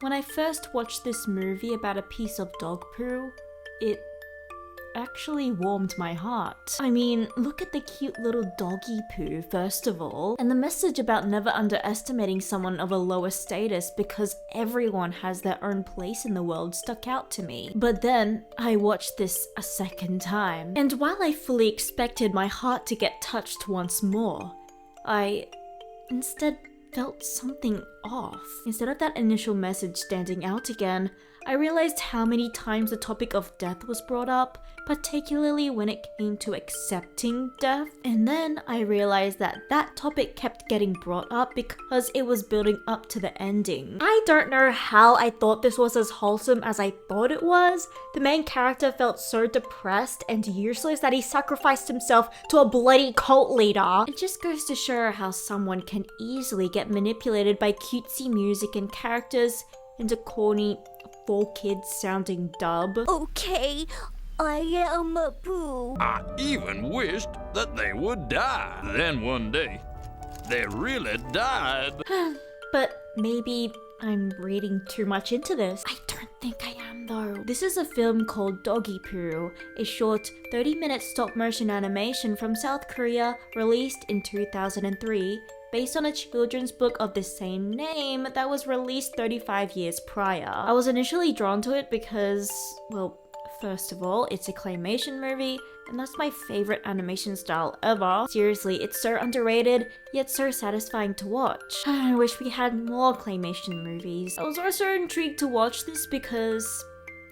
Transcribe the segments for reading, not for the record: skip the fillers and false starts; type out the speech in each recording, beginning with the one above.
When I first watched this movie about a piece of dog poo, it actually warmed my heart. I mean, look at the cute little doggy poo first of all, and the message about never underestimating someone of a lower status because everyone has their own place in the world stuck out to me. But then I watched this a second time, and while I fully expected my heart to get touched once more, I instead felt something off. Instead of that initial message standing out again, I realized how many times the topic of death was brought up, particularly when it came to accepting death. And then I realized that that topic kept getting brought up because it was building up to the ending. I don't know how I thought this was as wholesome as I thought it was. The main character felt so depressed and useless that he sacrificed himself to a bloody cult leader. It just goes to show how someone can easily get manipulated by cutesy music and characters into corny, for kids sounding dub. Okay, I am a poo. I even wished that they would die. Then one day, they really died. But maybe I'm reading too much into this. I don't think I am though. This is a film called Doggy Poo, a short 30-minute stop-motion animation from South Korea released in 2003. Based on a children's book of the same name that was released 35 years prior. I was initially drawn to it because, well, first of all, it's a claymation movie, and that's my favorite animation style ever. Seriously, it's so underrated, yet so satisfying to watch. I wish we had more claymation movies. I was also intrigued to watch this because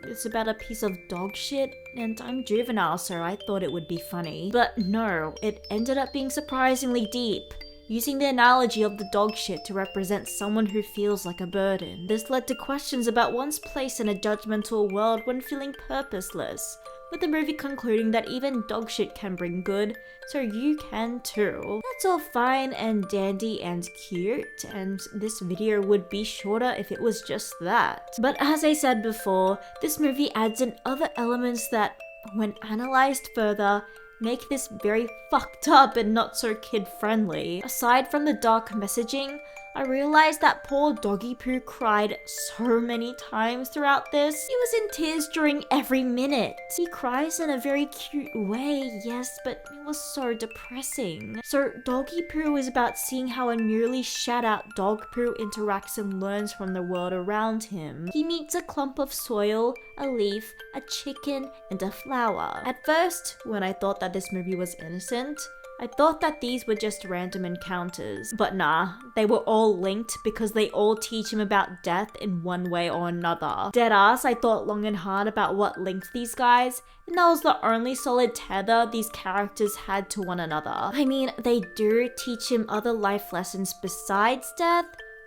it's about a piece of dog shit, and I'm juvenile, so I thought it would be funny. But no, it ended up being surprisingly deep, using the analogy of the dog shit to represent someone who feels like a burden. This led to questions about one's place in a judgmental world when feeling purposeless, with the movie concluding that even dog shit can bring good, so you can too. That's all fine and dandy and cute, and this video would be shorter if it was just that. But as I said before, this movie adds in other elements that, when analysed further, make this very fucked up and not so kid-friendly. Aside from the dark messaging, I realized that poor Doggy Poo cried so many times throughout this. He was in tears during every minute. He cries in a very cute way, yes, but it was so depressing. So Doggy Poo is about seeing how a newly shat out dog poo interacts and learns from the world around him. He meets a clump of soil, a leaf, a chicken, and a flower. At first, when I thought that this movie was innocent, I thought that these were just random encounters, but nah, they were all linked because they all teach him about death in one way or another. Deadass, I thought long and hard about what linked these guys, and that was the only solid tether these characters had to one another. I mean, they do teach him other life lessons besides death,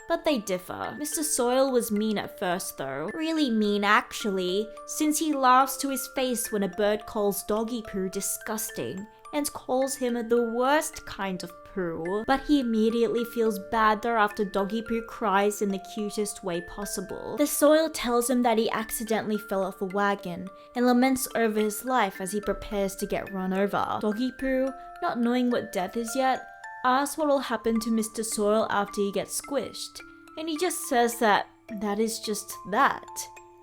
but they differ. Mr. Soil was mean at first though. Really mean actually, since he laughs to his face when a bird calls Doggy Poo disgusting, and calls him the worst kind of poo. But he immediately feels bad though after Doggy Poo cries in the cutest way possible. The Soil tells him that he accidentally fell off a wagon and laments over his life as he prepares to get run over. Doggy Poo, not knowing what death is yet, asks what will happen to Mr. Soil after he gets squished, and he just says that is just that.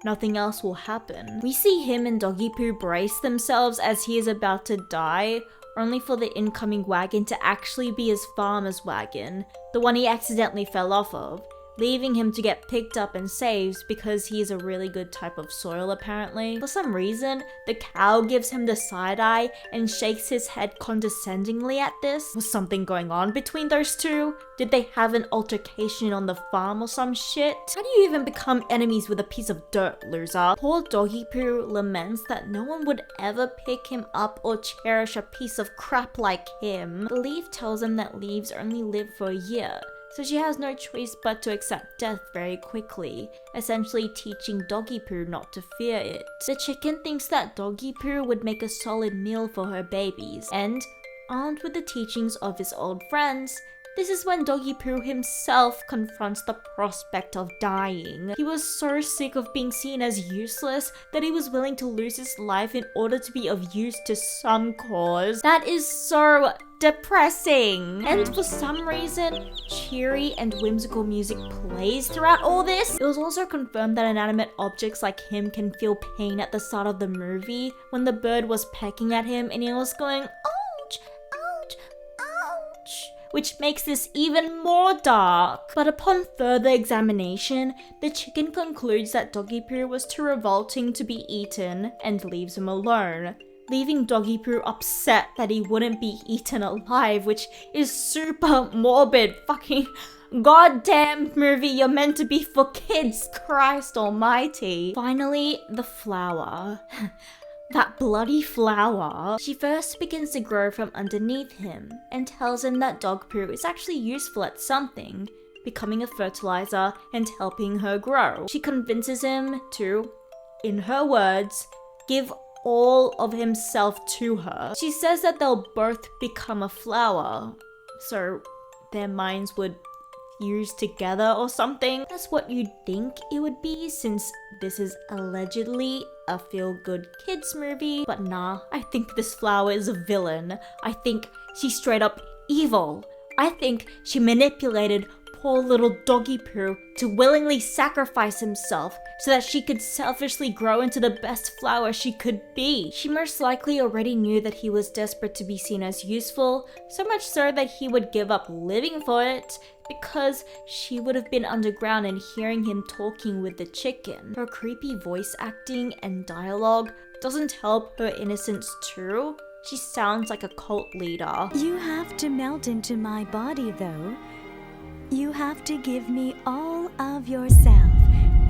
Nothing else will happen. We see him and Doggy Poo brace themselves as he is about to die, only for the incoming wagon to actually be his farmer's wagon, the one he accidentally fell off of, leaving him to get picked up and saved because he is a really good type of soil apparently. For some reason, the cow gives him the side eye and shakes his head condescendingly at this. Was something going on between those two? Did they have an altercation on the farm or some shit? How do you even become enemies with a piece of dirt, loser? Poor Doggy Poo laments that no one would ever pick him up or cherish a piece of crap like him. The leaf tells him that leaves only live for a year, so she has no choice but to accept death very quickly, essentially teaching Doggy Poo not to fear it. The chicken thinks that Doggy Poo would make a solid meal for her babies, and, armed with the teachings of his old friends, This is when Doggy Poo himself confronts the prospect of dying. He was so sick of being seen as useless that he was willing to lose his life in order to be of use to some cause. That is so depressing. And for some reason, cheery and whimsical music plays throughout all this. It was also confirmed that inanimate objects like him can feel pain at the start of the movie when the bird was pecking at him and he was going, ouch, ouch, ouch, which makes this even more dark. But upon further examination, the chicken concludes that Doggy Poo was too revolting to be eaten and leaves him alone, leaving Doggy Poo upset that he wouldn't be eaten alive, which is super morbid. Fucking goddamn movie, you're meant to be for kids, Christ almighty. Finally, the flower. That bloody flower. She first begins to grow from underneath him and tells him that dog poo is actually useful at something, becoming a fertilizer and helping her grow. She convinces him to, in her words, give all of himself to her. She says that they'll both become a flower, so their minds would fuse together or something. That's what you'd think it would be, since this is allegedly a feel-good kids movie. But nah, I think this flower is a villain. I think she's straight up evil. I think she manipulated poor little Doggy Poo to willingly sacrifice himself so that she could selfishly grow into the best flower she could be. She most likely already knew that he was desperate to be seen as useful, so much so that he would give up living for it, because she would have been underground and hearing him talking with the chicken. Her creepy voice acting and dialogue doesn't help her innocence too. She sounds like a cult leader. You have to melt into my body, though. You have to give me all of yourself,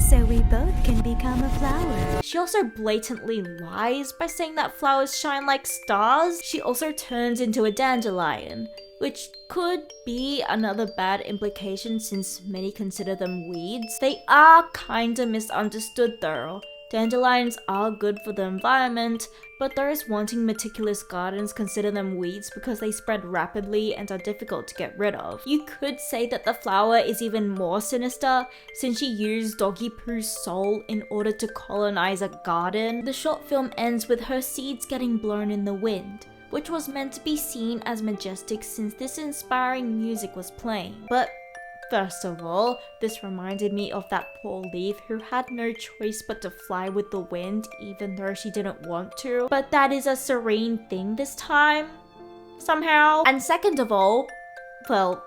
so we both can become a flower. She also blatantly lies by saying that flowers shine like stars. She also turns into a dandelion, which could be another bad implication since many consider them weeds. They are kinda misunderstood though. Dandelions are good for the environment, but those wanting meticulous gardens consider them weeds because they spread rapidly and are difficult to get rid of. You could say that the flower is even more sinister since she used Doggy Poo's soul in order to colonize a garden. The short film ends with her seeds getting blown in the wind, which was meant to be seen as majestic since this inspiring music was playing. But first of all, this reminded me of that poor leaf who had no choice but to fly with the wind even though she didn't want to. But that is a serene thing this time, somehow. And second of all, well,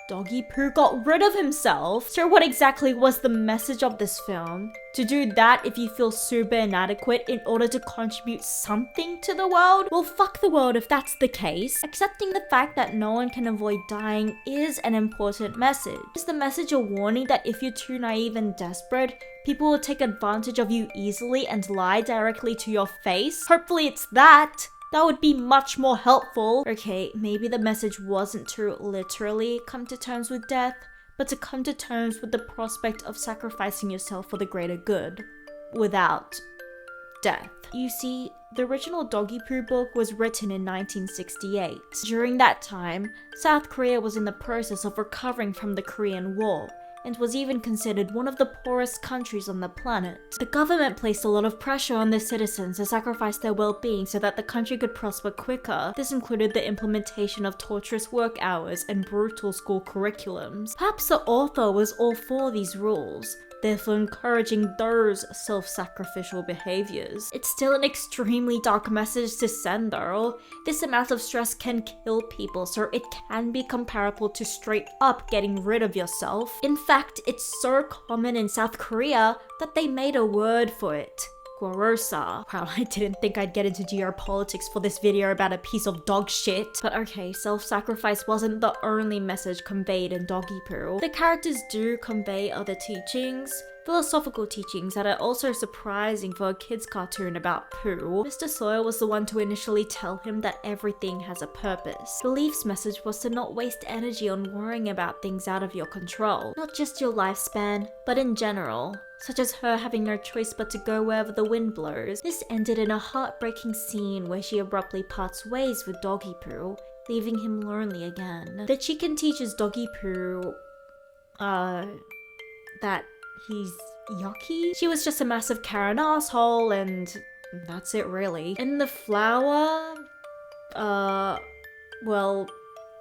Doggy Poo got rid of himself. So what exactly was the message of this film? To do that if you feel super inadequate in order to contribute something to the world? Well, fuck the world if that's the case. Accepting the fact that no one can avoid dying is an important message. Is the message a warning that if you're too naive and desperate, people will take advantage of you easily and lie directly to your face? Hopefully it's that. That would be much more helpful. Okay, maybe the message wasn't to literally come to terms with death, but to come to terms with the prospect of sacrificing yourself for the greater good, without death. You see, the original Doggy Poo book was written in 1968. During that time, South Korea was in the process of recovering from the Korean War, and was even considered one of the poorest countries on the planet. The government placed a lot of pressure on their citizens to sacrifice their well-being so that the country could prosper quicker. This included the implementation of torturous work hours and brutal school curriculums. Perhaps the author was all for these rules, therefore encouraging those self-sacrificial behaviors. It's still an extremely dark message to send though. This amount of stress can kill people, so it can be comparable to straight up getting rid of yourself. In fact, it's so common in South Korea that they made a word for it. Gwarosa. Wow, I didn't think I'd get into geopolitics for this video about a piece of dog shit. But okay, self-sacrifice wasn't the only message conveyed in Doggy Poo. The characters do convey other teachings, philosophical teachings that are also surprising for a kid's cartoon about poo. Mr. Sawyer was the one to initially tell him that everything has a purpose. The leaf's message was to not waste energy on worrying about things out of your control. Not just your lifespan, but in general, such as her having no choice but to go wherever the wind blows. This ended in a heartbreaking scene where she abruptly parts ways with Doggy Poo, leaving him lonely again. The chicken teaches Doggy Poo, that he's yucky. She was just a massive Karen asshole, and that's it really. And the flower, well,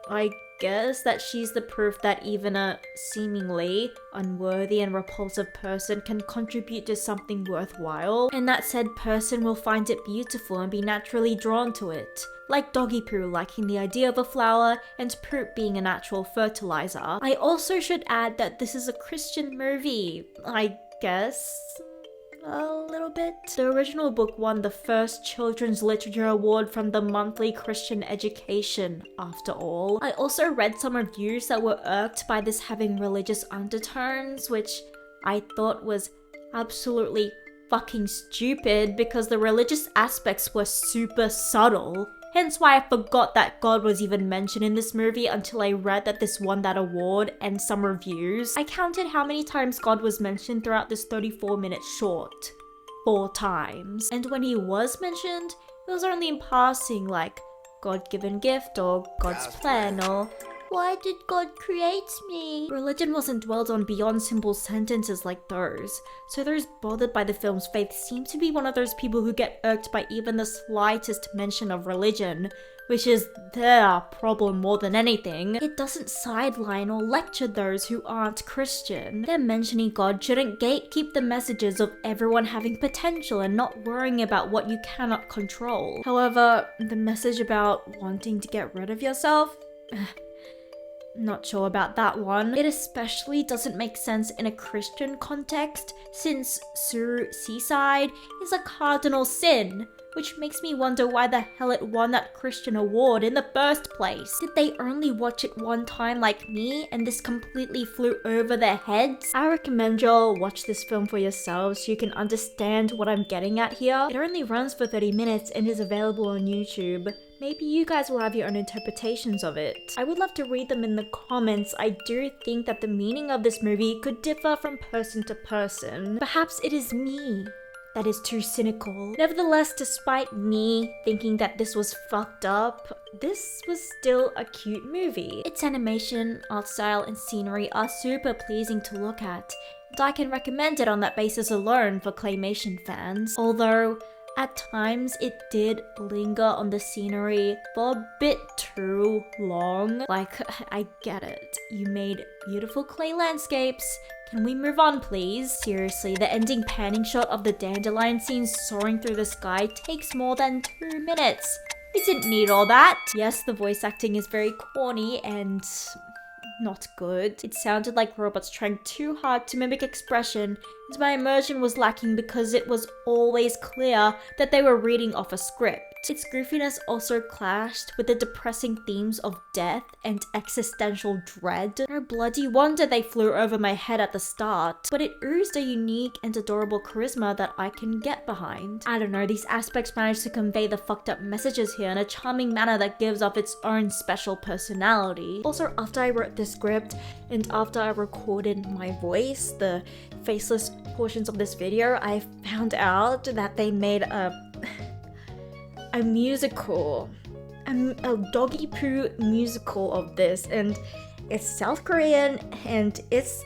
I guess that she's the proof that even a seemingly unworthy and repulsive person can contribute to something worthwhile, and that said person will find it beautiful and be naturally drawn to it. Like Doggy Poo liking the idea of a flower and poop being a natural fertilizer. I also should add that this is a Christian movie, I guess. A little bit. The original book won the first Children's Literature Award from the Monthly Christian Education, after all. I also read some reviews that were irked by this having religious undertones, which I thought was absolutely fucking stupid because the religious aspects were super subtle. Hence why I forgot that God was even mentioned in this movie until I read that this won that award and some reviews. I counted how many times God was mentioned throughout this 34-minute short. 4 times. And when he was mentioned, it was only in passing, like God-given gift or God's plan or why did God create me? Religion wasn't dwelled on beyond simple sentences like those, so those bothered by the film's faith seem to be one of those people who get irked by even the slightest mention of religion, which is their problem more than anything. It doesn't sideline or lecture those who aren't Christian. Them mentioning God shouldn't gatekeep the messages of everyone having potential and not worrying about what you cannot control. However, the message about wanting to get rid of yourself? Not sure about that one. It especially doesn't make sense in a Christian context, since suicide is a cardinal sin, which makes me wonder why the hell it won that Christian award in the first place. Did they only watch it one time like me and this completely flew over their heads? I recommend y'all watch this film for yourselves so you can understand what I'm getting at here. It only runs for 30 minutes and is available on YouTube. Maybe you guys will have your own interpretations of it. I would love to read them in the comments. I do think that the meaning of this movie could differ from person to person. Perhaps it is me that is too cynical. Nevertheless, despite me thinking that this was fucked up, this was still a cute movie. Its animation, art style, and scenery are super pleasing to look at, and I can recommend it on that basis alone for claymation fans. Although, at times, it did linger on the scenery for a bit too long. Like, I get it. You made beautiful clay landscapes. Can we move on, please? Seriously, the ending panning shot of the dandelion scene soaring through the sky takes more than 2 minutes. It didn't need all that. Yes, the voice acting is very corny and not good. It sounded like robots trying too hard to mimic expression, and my immersion was lacking because it was always clear that they were reading off a script. Its goofiness also clashed with the depressing themes of death and existential dread. No bloody wonder they flew over my head at the start, but it oozed a unique and adorable charisma that I can get behind. I don't know, these aspects managed to convey the fucked up messages here in a charming manner that gives off its own special personality. Also, after I wrote this script and after I recorded my voice, the faceless portions of this video, I found out that they made a musical, a Doggy Poo musical of this, and it's South Korean, and it's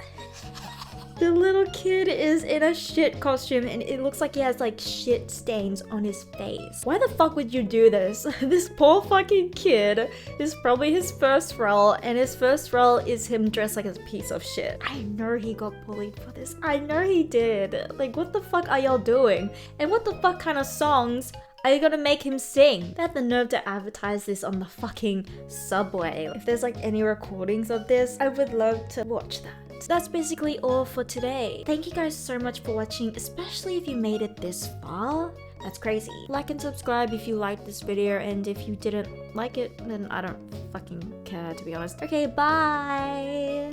the little kid is in a shit costume and it looks like he has like shit stains on his face. Why the fuck would you do this? This poor fucking kid is probably his first role, and his first role is him dressed like a piece of shit. I know he got bullied for this. I know he did. Like, what the fuck are y'all doing? And what the fuck kind of songs are you gonna make him sing? They had the nerve to advertise this on the fucking subway. If there's like any recordings of this, I would love to watch that. That's basically all for today. Thank you guys so much for watching, especially if you made it this far. That's crazy. Like and subscribe if you liked this video, and if you didn't like it, then I don't fucking care, to be honest. Okay, bye!